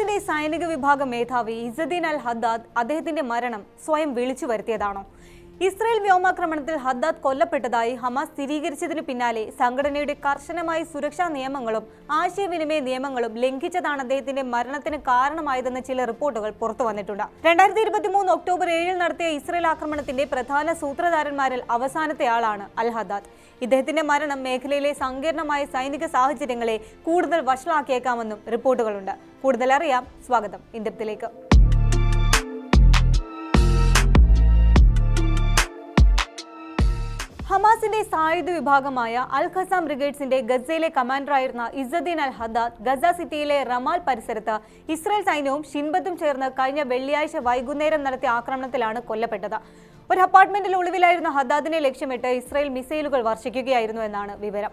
ഹമാസിന്റെ സൈനിക വിഭാഗം മേധാവി ഇസ്സദ്ദീൻ അൽ ഹദ്ദാദ് അദ്ദേഹത്തിന്റെ മരണം സ്വയം വിളിച്ചു വരുത്തിയതാണോ? ഇസ്രായേൽ വ്യോമാക്രമണത്തിൽ ഹദ്ദാദ് കൊല്ലപ്പെട്ടതായി ഹമാസ് സ്ഥിരീകരിച്ചതിന് പിന്നാലെ സംഘടനയുടെ കർശനമായ സുരക്ഷാ നിയമങ്ങളും ആശയവിനിമയ നിയമങ്ങളും ലംഘിച്ചതാണ് അദ്ദേഹത്തിന്റെ മരണത്തിന് കാരണമായതെന്ന് ചില റിപ്പോർട്ടുകൾ പുറത്തു വന്നിട്ടുണ്ട്. 2023 ഒക്ടോബർ 7 നടത്തിയ ഇസ്രായേൽ ആക്രമണത്തിന്റെ പ്രധാന സൂത്രധാരന്മാരിൽ അവസാനത്തെ ആളാണ് അൽ ഹദ്ദാദ്. ഇദ്ദേഹത്തിന്റെ മരണം മേഖലയിലെ സങ്കീർണമായ സൈനിക സാഹചര്യങ്ങളെ കൂടുതൽ വഷളാക്കിയേക്കാമെന്നും റിപ്പോർട്ടുകളുണ്ട്. കൂടുതൽ അറിയാം. സ്വാഗതം ഇൻഡെപ്തിലേക്ക്. ഹമാസിന്റെ സായുധ വിഭാഗമായ അൽ ഖസാം ബ്രിഗേഡ്സിന്റെ ഗസയിലെ കമാൻഡറായിരുന്ന ഇസ്സദ്ദീൻ അൽ ഹദ്ദാദ് ഗസ സിറ്റിയിലെ റമാൽ പരിസരത്ത് ഇസ്രായേൽ സൈന്യവും ഷിൻബത്തും ചേർന്ന് കഴിഞ്ഞ വെള്ളിയാഴ്ച വൈകുന്നേരം നടത്തിയ ആക്രമണത്തിലാണ് കൊല്ലപ്പെട്ടത്. ഒരു അപ്പാർട്ട്മെന്റിൽ ഒളിവിലായിരുന്ന ഹദ്ദാദിനെ ലക്ഷ്യമിട്ട് ഇസ്രായേൽ മിസൈലുകൾ വർഷിക്കുകയായിരുന്നു എന്നാണ് വിവരം.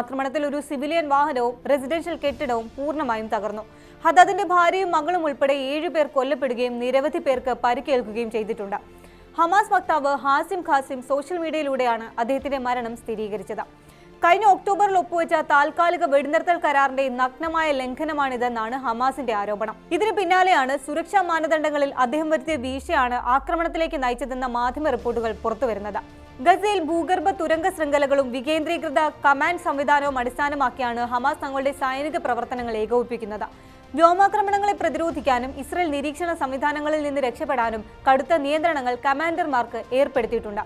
ആക്രമണത്തിൽ ഒരു സിവിലിയൻ വാഹനവും റെസിഡൻഷ്യൽ കെട്ടിടവും പൂർണ്ണമായും തകർന്നു. ഹദ്ദാദിന്റെ ഭാര്യയും മകളും ഉൾപ്പെടെ 7 പേർ കൊല്ലപ്പെടുകയും നിരവധി പേർക്ക് പരിക്കേൽക്കുകയും ചെയ്തിട്ടുണ്ട്. ഹമാസ് വക്താവ് ഹാസിം ഖാസിം സോഷ്യൽ മീഡിയയിലൂടെയാണ് അദ്ദേഹത്തിന്റെ മരണം സ്ഥിരീകരിച്ചത്. കഴിഞ്ഞ ഒക്ടോബറിൽ ഒപ്പുവെച്ച താൽക്കാലിക വെടിനിർത്തൽ കരാറിന്റെ നഗ്നമായ ലംഘനമാണിതെന്നാണ് ഹമാസിന്റെ ആരോപണം. ഇതിന് പിന്നാലെയാണ് സുരക്ഷാ മാനദണ്ഡങ്ങളിൽ അദ്ദേഹം വരുത്തിയ വീഴ്ചയാണ് ആക്രമണത്തിലേക്ക് നയിച്ചതെന്ന മാധ്യമ റിപ്പോർട്ടുകൾ പുറത്തുവരുന്നത്. ഗസയിൽ ഭൂഗർഭ തുരങ്ക ശൃംഖലകളും വികേന്ദ്രീകൃത കമാൻഡ് സംവിധാനവും അടിസ്ഥാനമാക്കിയാണ് ഹമാസ് തങ്ങളുടെ സൈനിക പ്രവർത്തനങ്ങൾ ഏകോപിപ്പിക്കുന്നത്. വ്യോമാക്രമണങ്ങളെ പ്രതിരോധിക്കാനും ഇസ്രായേൽ നിരീക്ഷണ സംവിധാനങ്ങളിൽ നിന്ന് രക്ഷപ്പെടാനും കടുത്ത നിയന്ത്രണങ്ങൾ കമാൻഡർമാർക്ക് ഏർപ്പെടുത്തിയിട്ടുണ്ട്.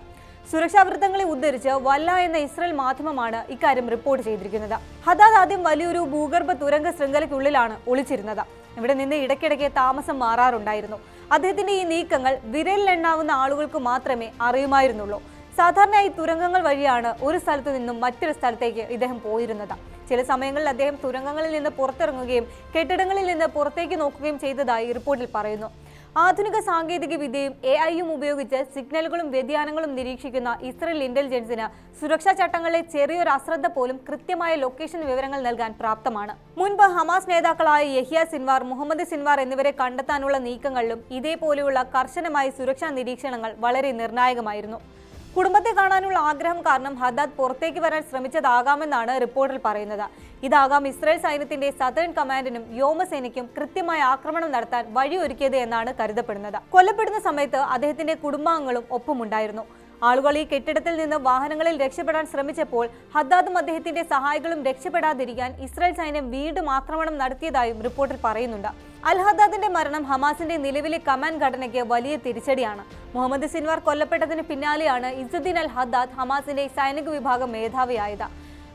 സുരക്ഷാ വൃത്തങ്ങളെ ഉദ്ധരിച്ച് വല്ല എന്ന ഇസ്രായേൽ മാധ്യമമാണ് ഇക്കാര്യം റിപ്പോർട്ട് ചെയ്തിരിക്കുന്നത്. ഹദ്ദാദ് ആദ്യം വലിയൊരു ഭൂഗർഭ തുരങ്ക ശൃംഖലയ്ക്കുള്ളിലാണ് ഒളിച്ചിരുന്നത്. ഇവിടെ നിന്ന് ഇടയ്ക്കിടയ്ക്ക് താമസം മാറാറുണ്ടായിരുന്നു. അദ്ദേഹത്തിന്റെ ഈ നീക്കങ്ങൾ വിരലിലെണ്ണാവുന്ന ആളുകൾക്ക് മാത്രമേ അറിയുമായിരുന്നുള്ളൂ. സാധാരണയായി തുരങ്കങ്ങൾ വഴിയാണ് ഒരു സ്ഥലത്തു നിന്നും മറ്റൊരു സ്ഥലത്തേക്ക് ഇദ്ദേഹം പോയിരുന്നത്. ചില സമയങ്ങളിൽ അദ്ദേഹം തുരങ്കങ്ങളിൽ നിന്ന് പുറത്തിറങ്ങുകയും കെട്ടിടങ്ങളിൽ നിന്ന് പുറത്തേക്ക് നോക്കുകയും ചെയ്തതായി റിപ്പോർട്ടിൽ പറയുന്നു. ആധുനിക സാങ്കേതിക വിദ്യയും AI ഉപയോഗിച്ച് സിഗ്നലുകളും വ്യതിയാനങ്ങളും നിരീക്ഷിക്കുന്ന ഇസ്രായേൽ ഇന്റലിജൻസിന് സുരക്ഷാ ചട്ടങ്ങളിലെ ചെറിയൊരു അശ്രദ്ധ പോലും കൃത്യമായ ലൊക്കേഷൻ വിവരങ്ങൾ നൽകാൻ പ്രാപ്തമാണ്. മുൻപ് ഹമാസ് നേതാക്കളായ യഹ്യ സിൻവാർ, മുഹമ്മദ് സിൻവാർ എന്നിവരെ കണ്ടെത്താനുള്ള നീക്കങ്ങളിലും ഇതേപോലെയുള്ള കർശനമായ സുരക്ഷാ നിരീക്ഷണങ്ങൾ വളരെ നിർണായകമായിരുന്നു. കുടുംബത്തെ കാണാനുള്ള ആഗ്രഹം കാരണം ഹദ്ദാദ് പുറത്തേക്ക് വരാൻ ശ്രമിച്ചതാകാമെന്നാണ് റിപ്പോർട്ടിൽ പറയുന്നത്. ഇതാകാം ഇസ്രായേൽ സൈന്യത്തിന്റെ സദേൺ കമാൻഡിനും വ്യോമസേനയ്ക്കും കൃത്യമായ ആക്രമണം നടത്താൻ വഴിയൊരുക്കിയത് എന്നാണ് കരുതപ്പെടുന്നത്. കൊല്ലപ്പെടുന്ന സമയത്ത് അദ്ദേഹത്തിന്റെ കുടുംബാംഗങ്ങളും ഒപ്പമുണ്ടായിരുന്നു. ആളുകൾ ഈ കെട്ടിടത്തിൽ നിന്ന് വാഹനങ്ങളിൽ രക്ഷപ്പെടാൻ ശ്രമിച്ചപ്പോൾ ഹദ്ദാദും അദ്ദേഹത്തിന്റെ സഹായികളും രക്ഷപ്പെടാതിരിക്കാൻ ഇസ്രായേൽ സൈന്യം വീണ്ടും ആക്രമണം നടത്തിയതായും റിപ്പോർട്ടിൽ പറയുന്നുണ്ട്. അൽ ഹദ്ദാദിന്റെ മരണം ഹമാസിന്റെ നിലവിലെ കമാൻഡ് ഘടനയ്ക്ക് വലിയ തിരിച്ചടിയാണ്. മുഹമ്മദ് സിൻവാർ കൊല്ലപ്പെട്ടതിന് പിന്നാലെയാണ് ഇസ്സദ്ദീൻ അൽ ഹദ്ദാദ് ഹമാസിന്റെ സൈനിക വിഭാഗം മേധാവിയായത്.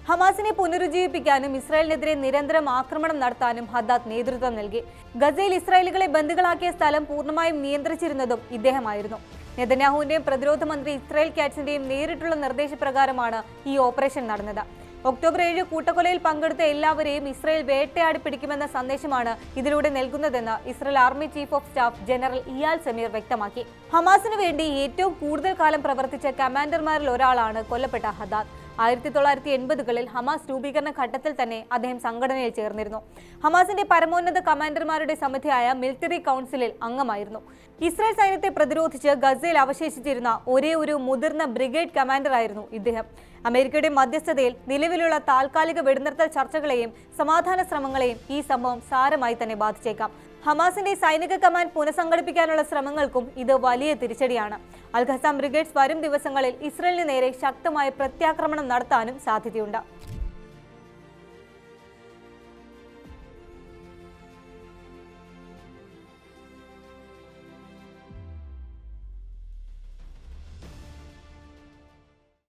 ഹമാസിനെ പുനരുജ്ജീവിപ്പിക്കാനും ഇസ്രായേലിനെതിരെ നിരന്തരം ആക്രമണം നടത്താനും ഹദ്ദാദ് നേതൃത്വം നൽകി. ഗസയിൽ ഇസ്രായേലികളെ ബന്ദികളാക്കിയ സ്ഥലം പൂർണ്ണമായും നിയന്ത്രിച്ചിരുന്നതും ഇദ്ദേഹമായിരുന്നു. നെതന്യാഹുവിന്റെയും പ്രതിരോധ മന്ത്രി ഇസ്രായേൽ കാറ്റ്സിന്റെയും നേരിട്ടുള്ള നിർദ്ദേശപ്രകാരമാണ് ഈ ഓപ്പറേഷൻ നടന്നത്. ഒക്ടോബർ 7 കൂട്ടക്കൊലയിൽ പങ്കെടുത്ത എല്ലാവരെയും ഇസ്രായേൽ വേട്ടയാടി പിടിക്കുമെന്ന സന്ദേശമാണ് ഇതിലൂടെ നൽകുന്നതെന്ന് Israel army chief of staff general Eyal Zamir വ്യക്തമാക്കി. ഹമാസിന് വേണ്ടി ഏറ്റവും കൂടുതൽ കാലം പ്രവർത്തിച്ച കമാൻഡർമാരിൽ ഒരാളാണ് കൊല്ലപ്പെട്ട ഹദ്ദാദ്. 1980കളിൽ ഹമാസ് രൂപീകരണ ഘട്ടത്തിൽ തന്നെ അദ്ദേഹം സംഘടനയിൽ ചേർന്നിരുന്നു. ഹമാസിന്റെ പരമോന്നത കമാൻഡർമാരുടെ സമിതിയായ മിലിറ്ററി കൗൺസിലിൽ അംഗമായിരുന്നു. ഇസ്രായേൽ സൈന്യത്തെ പ്രതിരോധിച്ച് ഗസയിൽ അവശേഷിച്ചിരുന്ന ഒരേ ഒരു മുതിർന്ന ബ്രിഗേഡ് കമാൻഡറായിരുന്നു ഇദ്ദേഹം. അമേരിക്കയുടെ മധ്യസ്ഥതയിൽ നിലവിലുള്ള താൽക്കാലിക വെടിനിർത്തൽ ചർച്ചകളെയും സമാധാന ശ്രമങ്ങളെയും ഈ സംഭവം സാരമായി തന്നെ ബാധിച്ചേക്കാം. ഹമാസിന്റെ സൈനിക കമാൻഡ് പുനഃസംഘടിപ്പിക്കാനുള്ള ശ്രമങ്ങൾക്കും ഇത് വലിയ തിരിച്ചടിയാണ്. അൽ ഖസാം ബ്രിഗേഡ്സ് വരും ദിവസങ്ങളിൽ ഇസ്രായേലിന് നേരെ ശക്തമായ പ്രത്യാക്രമണം നടത്താനും സാധ്യതയുണ്ട്.